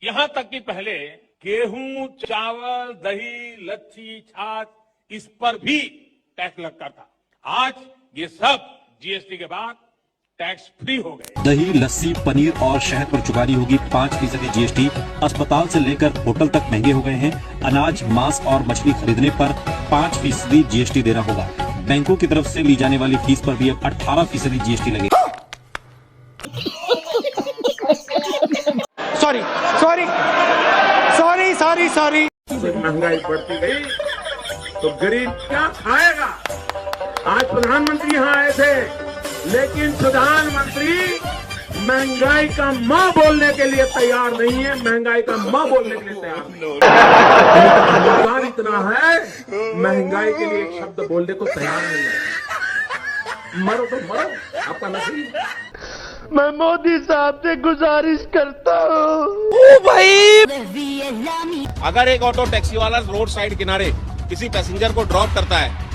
यहाँ तक कि पहले गेहूं, चावल, दही, लच्छी, छाछ इस पर भी टैक्स लगता था। आज ये सब जीएसटी के बाद टैक्स फ्री हो गए। दही, लस्सी, पनीर और शहद पर चुकानी होगी 5% जीएसटी। अस्पताल से लेकर होटल तक महंगे हो गए हैं। अनाज, मांस और मछली खरीदने पर 5% जीएसटी देना होगा। बैंकों की तरफ से ली जाने वाली फीस पर भी अब 18% जीएसटी लगेगा। सॉरी। महंगाई बढ़ती गई तो गरीब क्या खाएगा? आज प्रधानमंत्री यहाँ आए थे, लेकिन प्रधानमंत्री महंगाई का माँ बोलने के लिए तैयार नहीं है। महंगाई का माँ बोलने के लिए तैयार नहीं है। इतना है, महंगाई के लिए एक शब्द बोलने को तैयार नहीं है। मरो तो मरो, आपका नसीब। मैं मोदी साहब से गुजारिश करता हूँ भाई। अगर एक ऑटो टैक्सी वाला रोड साइड किनारे किसी पैसेंजर को ड्रॉप करता है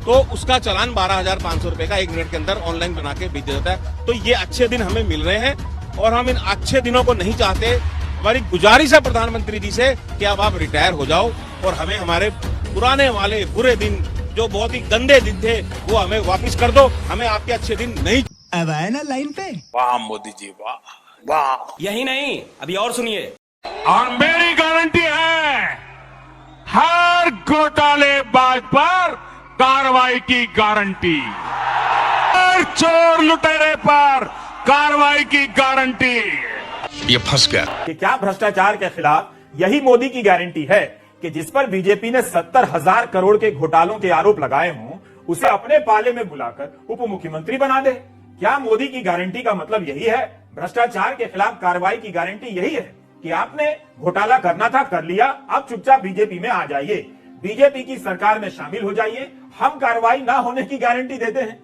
तो उसका चालान 12,500 रुपए का 1 मिनट के अंदर ऑनलाइन बना के भेज देता है। तो ये अच्छे दिन हमें मिल रहे हैं और हम इन अच्छे दिनों को नहीं चाहते। हमारी गुजारिश है प्रधानमंत्री जी से कि अब आप रिटायर हो जाओ और हमें हमारे पुराने वाले बुरे दिन, जो बहुत ही गंदे दिन थे, वो हमें वापिस कर दो। हमें आपके अच्छे दिन नहीं। अब आए ना लाइन पे। वाह मोदी जी, वाह वाह। यही नहीं, अभी और सुनिए। और मेरी गारंटी है, हर घोटालेबाज पर कार्रवाई की गारंटी, हर चोर लुटेरे पर कार्रवाई की गारंटी। ये फंस गया कि क्या भ्रष्टाचार के खिलाफ यही मोदी की गारंटी है कि जिस पर बीजेपी ने 70,000 करोड़ के घोटालों के आरोप लगाए हों, उसे अपने पाले में बुलाकर उप मुख्यमंत्री बना दे। क्या मोदी की गारंटी का मतलब यही है? भ्रष्टाचार के खिलाफ कार्रवाई की गारंटी यही है कि आपने घोटाला करना था, कर लिया, अब चुपचाप बीजेपी में आ जाइए, बीजेपी की सरकार में शामिल हो जाइए, हम कार्रवाई ना होने की गारंटी देते हैं।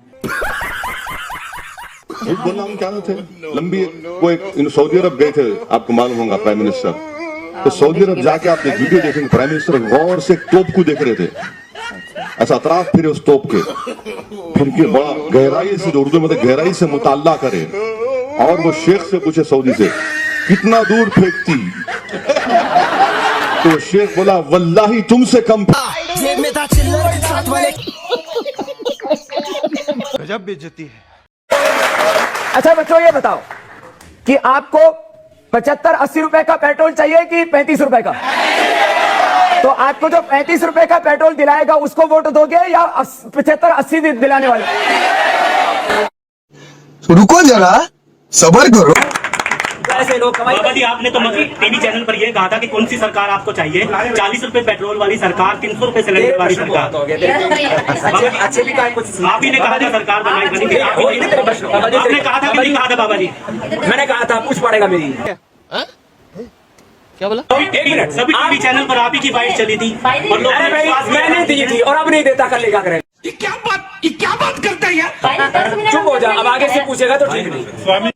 एक बोलना हम क्या थे लंबी, वो एक सऊदी अरब गए थे, आपको मालूम होगा प्राइम मिनिस्टर। तो सऊदी अरब जाके आप एक वीडियो देखेंगे, प्राइम मिनिस्टर गौर से तोप को देख रहे थे, ऐसा अतराफ फिर उस तोप के, फिर के बड़ा गहराई से, जो उर्दू में गहराई से मुताल्ला करे, और वो शेख से पूछे सऊदी से कितना दूर फेंकती, तो शेख बोला वल्लाही तुमसे कम। जेब में था चिल्लर साथ वाले। गजब बेइज्जती है। अच्छा बच्चों, ये बताओ कि आपको 75-80 रुपए का पेट्रोल चाहिए कि 35 रुपए का? तो आपको जो 35 रुपए का पेट्रोल दिलाएगा उसको वोट दोगे या 75-80 दिलाने वाले? रुको जरा, सबर करो। ऐसे लोग बाबा जी, आपने तो टीवी चैनल पर ये कहा था कि कौन सी सरकार आपको चाहिए? 40 रुपए पेट्रोल वाली सरकार, 300 रुपए सिलेंडर वाली सरकार। अच्छे भी कहा, कुछ आप ही ने कहा था सरकार बनाई बनी थी, आपने कहा था कि नहीं कहा था बाबा जी? मैंने कहा था, पूछ पड़ेगा मेरी। क्या बोला? एक मिनट, सभी टीवी चैनल पर आप ही की फाइट चली थी और लोग मैंने दी थी और अब नहीं देता, कर लेगा करें। ये क्या बात करता है यार? चुप हो जा, अब आगे से पूछेगा तो ठीक नहीं। स्वामी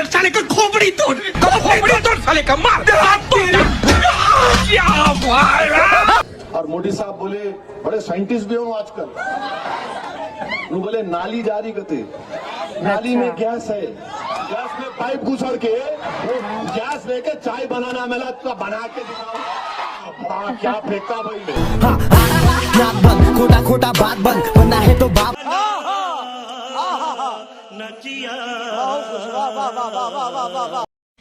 साले का खोपड़ी तोड़ साले का मार दे। और मोदी साहब बोले, बड़े साइंटिस्ट भी हो आजकल, वो बोले नाली जारी करते, नाली में गैस है, गैस में पाइप घुसड़ के वो गैस लेके चाय बनाना मिला, तो बना के दिखाओ। क्या फेंका भाई, खोटा खोटा बात बंद बनना है तो बाप।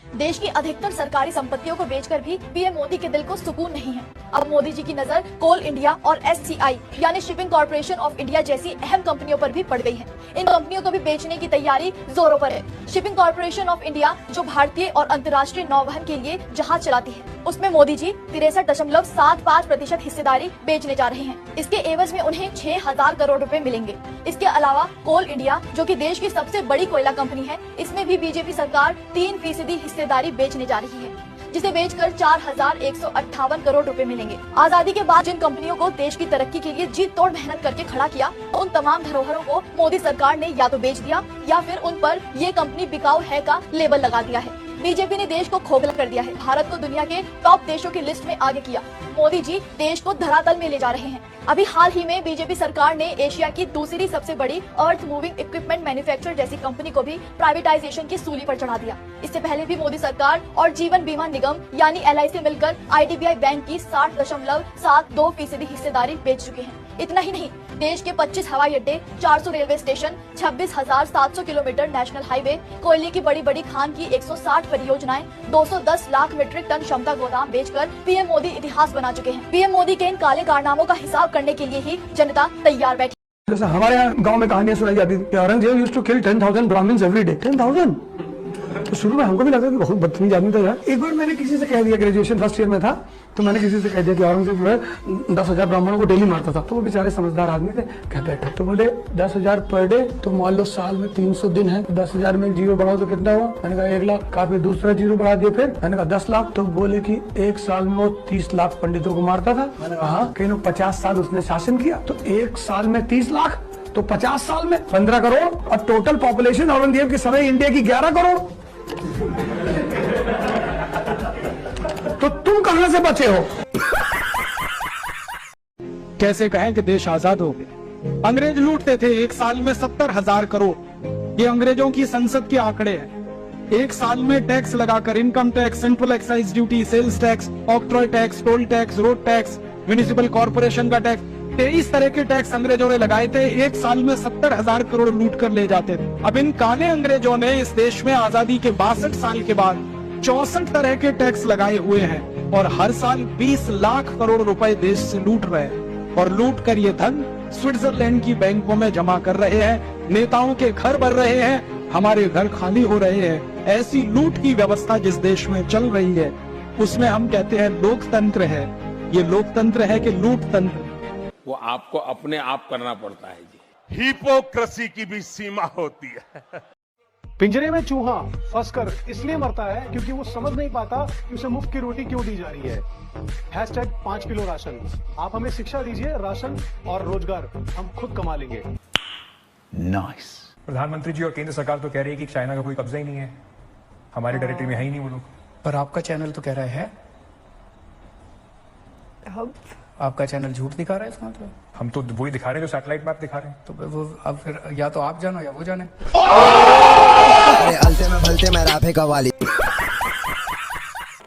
देश की अधिकतर सरकारी संपत्तियों को बेचकर भी पीएम मोदी के दिल को सुकून नहीं है। अब मोदी जी की नजर कोल इंडिया और एससीआई यानी शिपिंग कॉर्पोरेशन ऑफ इंडिया जैसी अहम कंपनियों पर भी पड़ गई है। इन कंपनियों को भी बेचने की तैयारी जोरों पर है। शिपिंग कॉर्पोरेशन ऑफ इंडिया जो भारतीय और अंतर्राष्ट्रीय नौवहन के लिए जहाज चलाती है, उसमें मोदी जी 63.75% हिस्सेदारी बेचने जा रहे हैं। इसके एवज में उन्हें 6,000 करोड़ रुपए मिलेंगे। इसके अलावा कोल इंडिया जो कि देश की सबसे बड़ी कोयला कंपनी है, इसमें भी बीजेपी सरकार 3% हिस्सेदारी बेचने जा रही है, जिसे बेचकर 4,158 करोड़ रुपए मिलेंगे। आजादी के बाद जिन कंपनियों को देश की तरक्की के लिए जी तोड़ मेहनत करके खड़ा किया, उन तमाम धरोहरों को मोदी सरकार ने या तो बेच दिया या फिर उन पर ये कंपनी बिकाऊ है का लेबल लगा दिया है। बीजेपी ने देश को खोखला कर दिया है, भारत को दुनिया के टॉप देशों की लिस्ट में आगे किया। मोदी जी देश को धरातल में ले जा रहे हैं। अभी हाल ही में बीजेपी सरकार ने एशिया की दूसरी सबसे बड़ी अर्थ मूविंग इक्विपमेंट मैन्युफैक्चर जैसी कंपनी को भी प्राइवेटाइजेशन की सूली पर चढ़ा दिया। इससे पहले भी मोदी सरकार और जीवन बीमा निगम यानी LIC मिलकर IDBI बैंक की 60.72% हिस्सेदारी बेच चुके हैं। इतना ही नहीं, देश के 25 हवाई अड्डे, 400 railway station, 26,700 kilometre national highway, कोयले की बड़ी बड़ी खान की 160 परियोजनाएं, 210 लाख मीट्रिक टन क्षमता गोदाम बेचकर पीएम मोदी इतिहास बना चुके हैं। पीएम मोदी के इन काले कारनामों का हिसाब करने के लिए ही जनता तैयार बैठी। जैसे हमारे यहाँ गांव में कहानियां सुनाई जाती थी, Aurangzeb used to kill 10,000 Brahmins every day. 10,000 तो शुरू में हमको भी लगा कि बहुत बदतमीज आदमी था यार। एक बार मैंने किसी से कह दिया, ग्रेजुएशन फर्स्ट ईयर में था, तो मैंने किसी से कह दिया कि औरंगजेब जो है 10,000 ब्राह्मणों को डेली मारता था। तो वो बेचारे समझदार आदमी थे, कह बैठे तो बोले 10,000 पर डे, तो मान लो साल में 300 दिन है, 10,000 में जीरो बढ़ाओ तो कितना हुआ? मैंने कहा 1 लाख। कहा फिर दूसरा जीरो बढ़ा दिया, फिर मैंने कहा 10 लाख। तो बोले कि एक साल में वो 30 लाख पंडितों को मारता था। मैंने कहा हाँ, कहीं 50 साल उसने शासन किया, तो एक साल में 30 लाख, तो 50 साल में 15 करोड़, और टोटल पॉपुलेशन औरंगजेब के समय इंडिया की 11 करोड़। तो तुम कहां से बचे हो? कैसे कहें कि देश आजाद हो गया? अंग्रेज लूटते थे एक साल में 70,000 करोड़। ये अंग्रेजों की संसद के आंकड़े हैं। एक साल में टैक्स लगाकर, income tax, central excise duty, sales tax, octroi tax, toll tax, road tax, municipal corporation का टैक्स, 23 तरह के टैक्स अंग्रेजों ने लगाए थे। एक साल में 70,000 करोड़ लूट कर ले जाते थे। अब इन काले अंग्रेजों ने इस देश में आजादी के 62 साल के बाद 64 तरह के टैक्स लगाए हुए हैं और हर साल 20 लाख करोड़ रुपए देश से लूट रहे हैं। और लूट कर ये धन स्विट्जरलैंड की बैंकों में जमा कर रहे हैं। नेताओं के घर भर रहे हैं, हमारे घर खाली हो रहे हैं। ऐसी लूट की व्यवस्था जिस देश में चल रही है, उसमें हम कहते हैं लोकतंत्र है। ये लोकतंत्र है कि लूटतंत्र? वो आपको अपने आप करना पड़ता है जी। हिपोक्रेसी की भी सीमा होती है। पिंजरे में चूहा फंसकर इसलिए मरता है क्योंकि वो समझ नहीं पाता कि उसे मुफ्त की रोटी क्यों दी जा रही है। #5 किलो राशन। आप हमें शिक्षा दीजिए, राशन और रोजगार हम खुद कमा लेंगे। नाइस। प्रधानमंत्री जी और केंद्र सरकार तो कह रही है कि चाइना का कोई कब्जा ही नहीं है, हमारे टेरिटरी में है ही नहीं वो लोग। पर आपका चैनल तो कह रहा है। आपका चैनल झूठ दिखा रहा है इसका मतलब? हम तो वही दिखा रहे हैं जो सैटेलाइट मैप दिखा रहे हैं। तो वो अब फिर या तो आप जानो या वो जाने। अलते में भलते में राफे कवाली। एक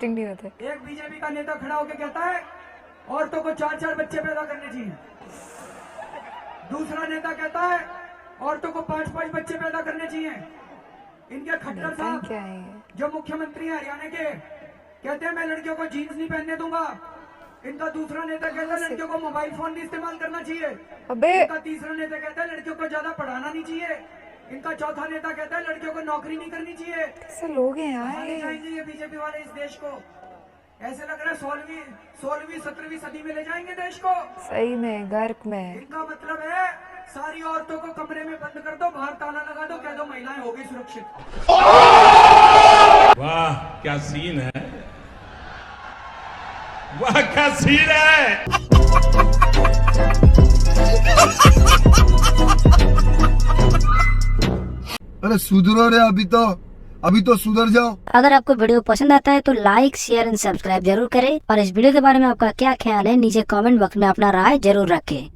बीजेपी का नेता खड़ा होकर कहता है औरतों को 4-4 बच्चे पैदा करने चाहिए। दूसरा नेता कहता है औरतों को 5-5 बच्चे पैदा करने चाहिए। इनके खट्टर साहब जो मुख्यमंत्री है हरियाणा के, कहते हैं मैं लड़कियों को जीन्स नहीं पहनने दूंगा। इनका दूसरा नेता कहता है लड़कियों को मोबाइल फोन भी इस्तेमाल करना चाहिए। इनका तीसरा नेता कहता है लड़कियों को ज्यादा पढ़ाना नहीं चाहिए। इनका चौथा नेता कहता है लड़कियों को नौकरी नहीं करनी चाहिए। कैसे लोग हैं यार ये? जाएंगे ये बीजेपी वाले इस देश को, ऐसे लग रहा है 16वीं 17वीं सदी में ले जाएंगे देश को। सही में गर्क में। इनका मतलब है सारी औरतों को कमरे में बंद कर दो, बाहर ताला लगा दो, कह दो महिलाएं हो गई सुरक्षित। वाह क्या सीन है, वाह क्या सीन है। अरे सुधरो रे, अभी तो सुधर जाओ। अगर आपको वीडियो पसंद आता है तो लाइक, शेयर एंड सब्सक्राइब जरूर करें और इस वीडियो के बारे में आपका क्या ख्याल है नीचे कमेंट बॉक्स में अपना राय जरूर रखें।